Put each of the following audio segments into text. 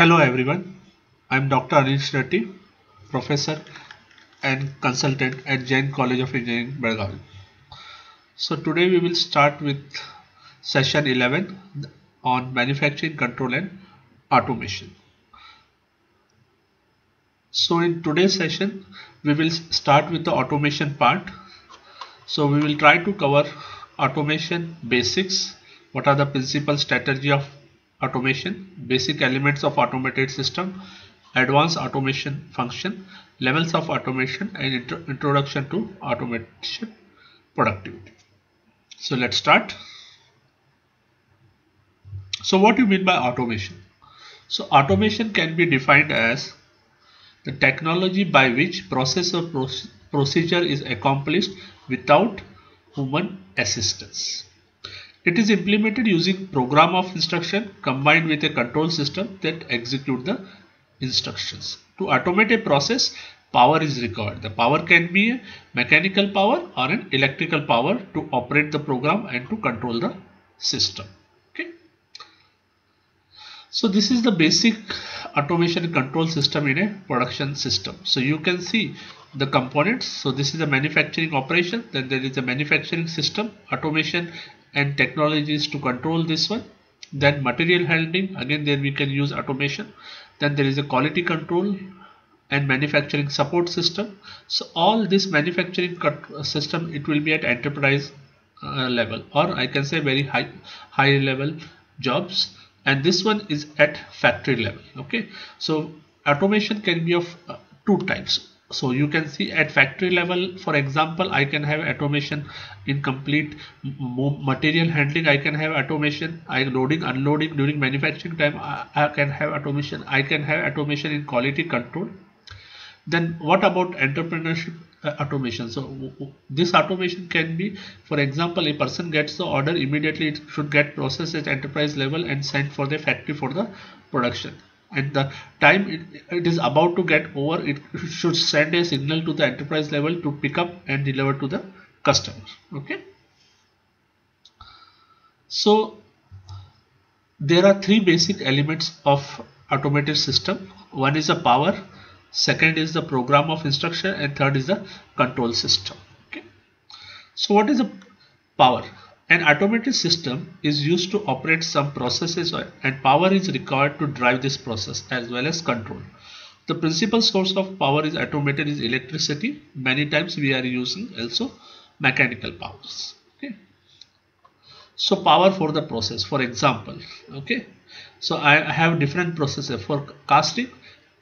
Hello everyone, I am Dr. Anish Reddy, Professor and Consultant at Jain College of Engineering, Belgavi. So today we will start with session 11 on manufacturing control and automation. So in today's session we will start with the automation part. So we will try to cover automation basics, what are the principal strategy of automation, basic elements of automated system, advanced automation function, levels of automation and introduction to automation productivity. So let's start. So what do you mean by automation? So automation can be defined as the technology by which process or procedure is accomplished without human assistance. It is implemented using program of instruction combined with a control system that execute the instructions. To automate a process, power is required. The power can be a mechanical power or an electrical power to operate the program and to control the system. Okay. So this is the basic automation control system in a production system. So you can see the components. So this is a manufacturing operation, then there is a manufacturing system, automation and technologies to control this one. Then material handling, again there we can use automation. Then there is a quality control and manufacturing support system. So all this manufacturing system, it will be at enterprise level, or I can say very high level jobs, and this one is at factory level. Okay, so automation can be of two types. So you can see at factory level, for example, I can have automation in complete material handling. I can have automation, loading, unloading during manufacturing time. I can have automation. I can have automation in quality control. Then what about entrepreneurship automation? So this automation can be, for example, a person gets the order, immediately it should get processed at enterprise level and sent for the factory for the production. And the time it is about to get over, it should send a signal to the enterprise level to pick up and deliver to the customer. Okay. So there are three basic elements of automated system. One is the power, second is the program of instruction, and third is the control system. Okay. So what is the power? An automated system is used to operate some processes, and power is required to drive this process as well as control. The principal source of power is automated is electricity. Many times we are using also mechanical powers. Okay. So power for the process, for example, okay. So I have different processes. For casting,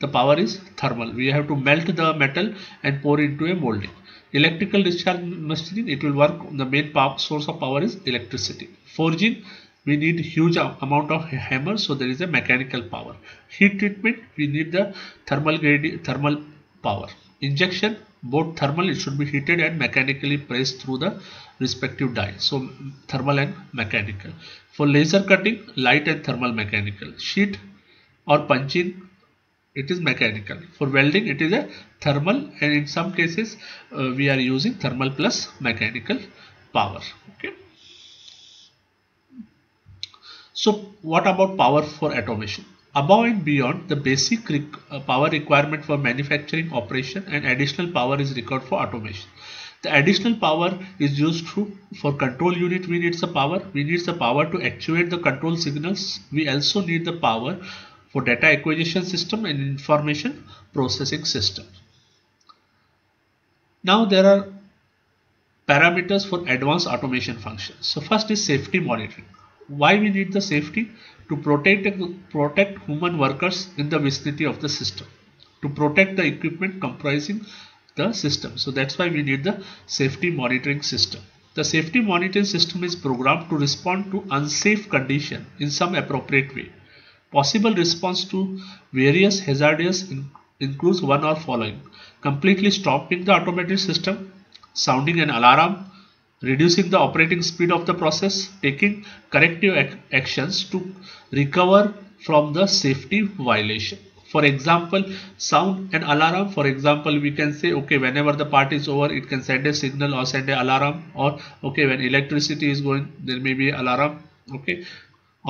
the power is thermal. We have to melt the metal and pour into a molding. Electrical discharge machining, it will work. The main source of power is electricity. Forging, we need huge amount of hammer, so there is a mechanical power. Heat treatment, we need the thermal power. Injection, both thermal, it should be heated and mechanically pressed through the respective die. So thermal and mechanical. For laser cutting, light and thermal mechanical. Sheet or punching, it is mechanical. For welding, it is a thermal, and in some cases we are using thermal plus mechanical power. Okay. So what about power for automation? Above and beyond the basic power requirement for manufacturing operation, and additional power is required for automation. The additional power is used for control unit. We need the power. We need the power to actuate the control signals. We also need the power for data acquisition system and information processing system. Now there are parameters for advanced automation functions. So first is safety monitoring. Why we need the safety? To protect human workers in the vicinity of the system, to protect the equipment comprising the system. So that's why we need the safety monitoring system. The safety monitoring system is programmed to respond to unsafe condition in some appropriate way. Possible response to various hazards includes one or following: completely stopping the automated system, sounding an alarm, reducing the operating speed of the process, taking corrective actions to recover from the safety violation. For example, sound an alarm. For example, we can say, okay, whenever the part is over, it can send a signal or send an alarm, or okay, when electricity is going, there may be alarm. Okay,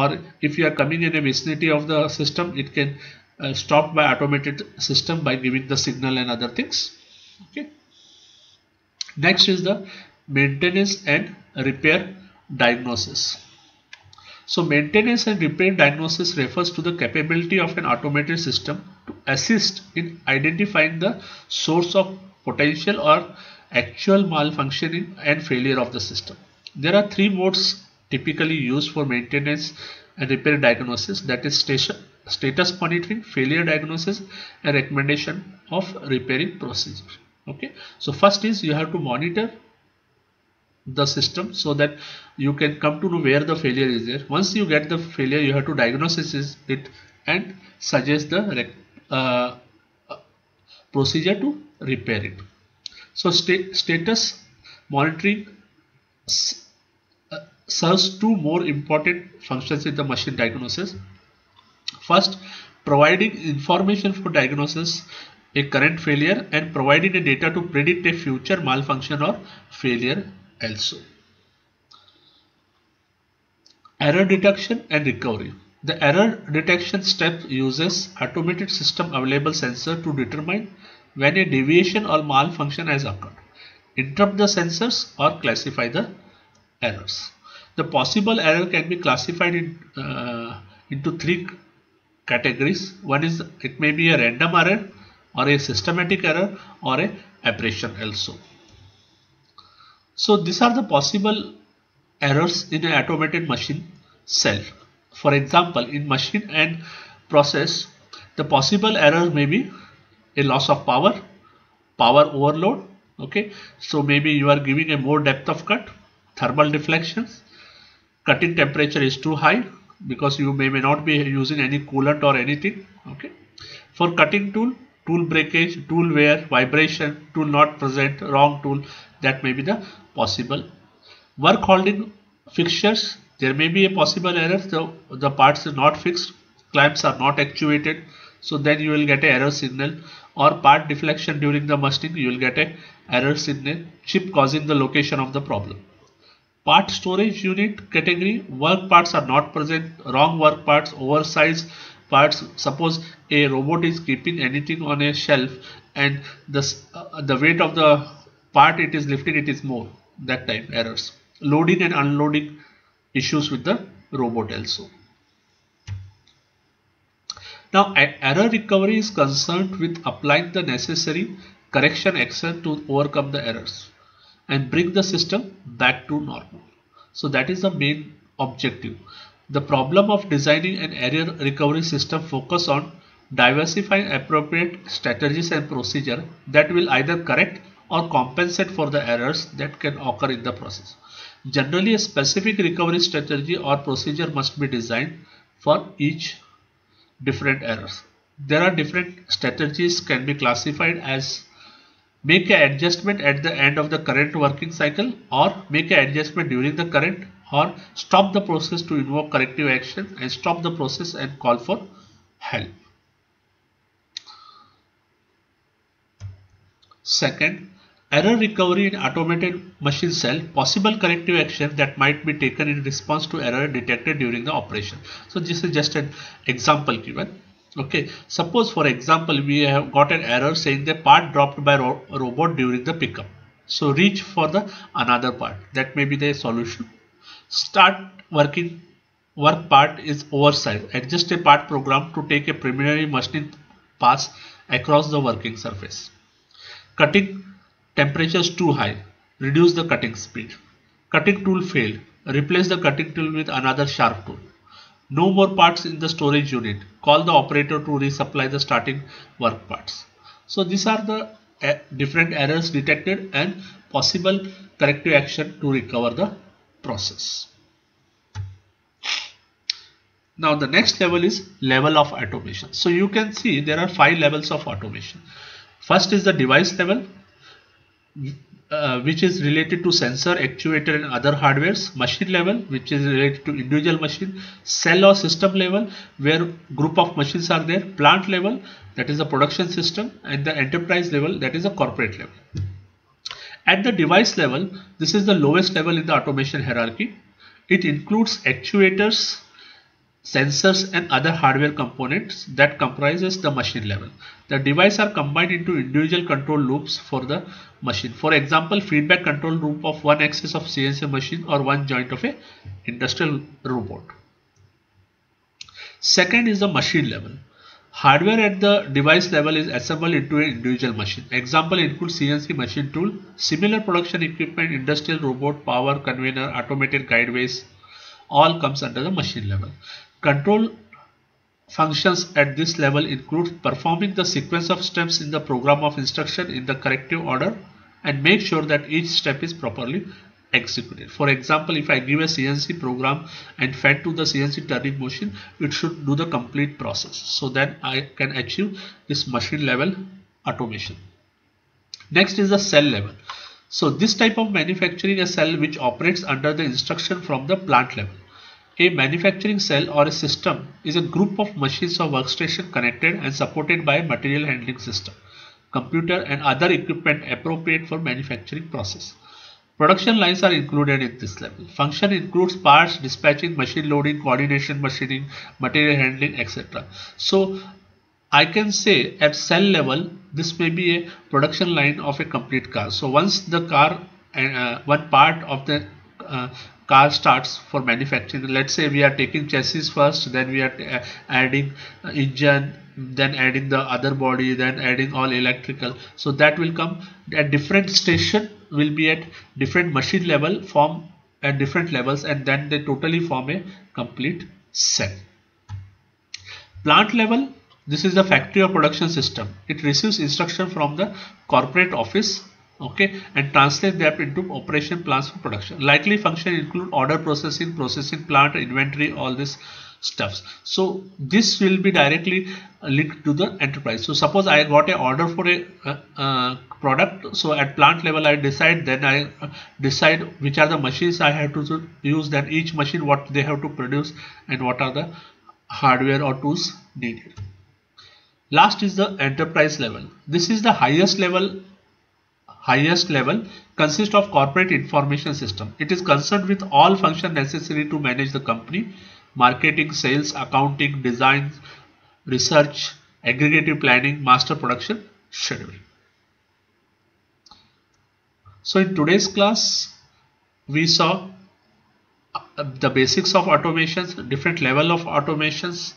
or if you are coming in a vicinity of the system, it can stop by automated system by giving the signal and other things. Okay. Next is the maintenance and repair diagnosis. So maintenance and repair diagnosis refers to the capability of an automated system to assist in identifying the source of potential or actual malfunctioning and failure of the system. There are three modes typically used for maintenance and repair diagnosis, that is status monitoring, failure diagnosis, and recommendation of repairing procedure. Okay, so first is you have to monitor the system so that you can come to know where the failure is there. Once you get the failure, you have to diagnose it and suggest the procedure to repair it. So status monitoring serves two more important functions in the machine diagnosis. First, providing information for diagnosis a current failure and providing the data to predict a future malfunction or failure also. Error detection and recovery. The error detection step uses automated system available sensor to determine when a deviation or malfunction has occurred, interrupt the sensors, or classify the errors. The possible error can be classified into three categories. One is it may be a random error, or a systematic error, or a aberration also. So these are the possible errors in an automated machine cell. For example, in machine and process, the possible error may be a loss of power, power overload. Okay, so maybe you are giving a more depth of cut, thermal deflections, cutting temperature is too high because you may not be using any coolant or anything. Okay, for cutting tool, tool breakage, tool wear, vibration, tool not present, wrong tool, that may be the possible. Work holding fixtures, there may be a possible error, so the parts are not fixed, clamps are not actuated, so then you will get an error signal. Or part deflection during the machining, you will get a error signal, chip causing the location of the problem. Part storage unit category, work parts are not present, wrong work parts, oversized parts. Suppose a robot is keeping anything on a shelf and the weight of the part it is lifting, it is more, that type errors. Loading and unloading issues with the robot also. Now error recovery is concerned with applying the necessary correction action to overcome the errors and bring the system back to normal. So that is the main objective. The problem of designing an error recovery system focus on diversifying appropriate strategies and procedure that will either correct or compensate for the errors that can occur in the process. Generally, a specific recovery strategy or procedure must be designed for each different errors. There are different strategies can be classified as make an adjustment at the end of the current working cycle, or make an adjustment during the current, or stop the process to invoke corrective action, and stop the process and call for help. Second, error recovery in automated machine cell, possible corrective action that might be taken in response to error detected during the operation. So this is just an example given. Okay, suppose for example we have got an error saying the part dropped by robot during the pickup. So reach for the another part, that may be the solution. Start working work part is oversized. Adjust a part program to take a preliminary machining pass across the working surface. Cutting temperature is too high, reduce the cutting speed. Cutting tool failed, replace the cutting tool with another sharp tool. No more parts in the storage unit, call the operator to resupply the starting work parts. So these are the different errors detected and possible corrective action to recover the process. Now the next level is level of automation. So you can see there are 5 levels of automation. First is the device level, which is related to sensor, actuator and other hardwares. Machine level, which is related to individual machine. Cell or system level, where group of machines are there. Plant level, that is the production system, and the enterprise level, that is the corporate level. At the device level, this is the lowest level in the automation hierarchy. It includes actuators, sensors and other hardware components that comprises the machine level. The devices are combined into individual control loops for the machine. For example, feedback control loop of one axis of CNC machine or one joint of a industrial robot. Second is the machine level. Hardware at the device level is assembled into an individual machine. Example includes CNC machine tool, similar production equipment, industrial robot, power conveyor, automated guideways, all comes under the machine level. Control functions at this level include performing the sequence of steps in the program of instruction in the corrective order and make sure that each step is properly executed. For example, if I give a CNC program and fed to the CNC turning machine, it should do the complete process. So then I can achieve this machine level automation. Next is the cell level. So this type of manufacturing a cell which operates under the instruction from the plant level. A manufacturing cell or a system is a group of machines or workstation connected and supported by a material handling system, computer and other equipment appropriate for manufacturing process. Production lines are included in this level. Function includes parts, dispatching, machine loading, coordination, machining, material handling, etc. So I can say at cell level, this may be a production line of a complete car. So once the car and one part of the car starts for manufacturing, let's say we are taking chassis first, then we are adding engine, then adding the other body, then adding all electrical. So that will come at different station, will be at different machine level, form at different levels, and then they totally form a complete cell. Plant level, this is the factory or production system. It receives instruction from the corporate office, okay, and translate that into operation plans for production. Likely function include order processing, processing plant, inventory, all this stuffs. So this will be directly linked to the enterprise. So suppose I got a order for a product. So at plant level I decide, then I decide which are the machines I have to use, then each machine what they have to produce and what are the hardware or tools needed. Last is the enterprise level. This is the highest level consists of corporate information system. It is concerned with all functions necessary to manage the company: marketing, sales, accounting, design, research, aggregative planning, master production, scheduling. So in today's class, we saw the basics of automations, different level of automations.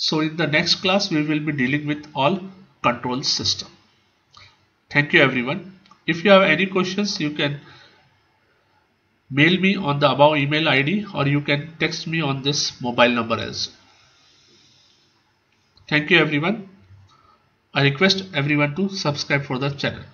So in the next class, we will be dealing with all control system. Thank you everyone. If you have any questions, you can mail me on the above email ID or you can text me on this mobile number as well. Thank you everyone. I request everyone to subscribe for the channel.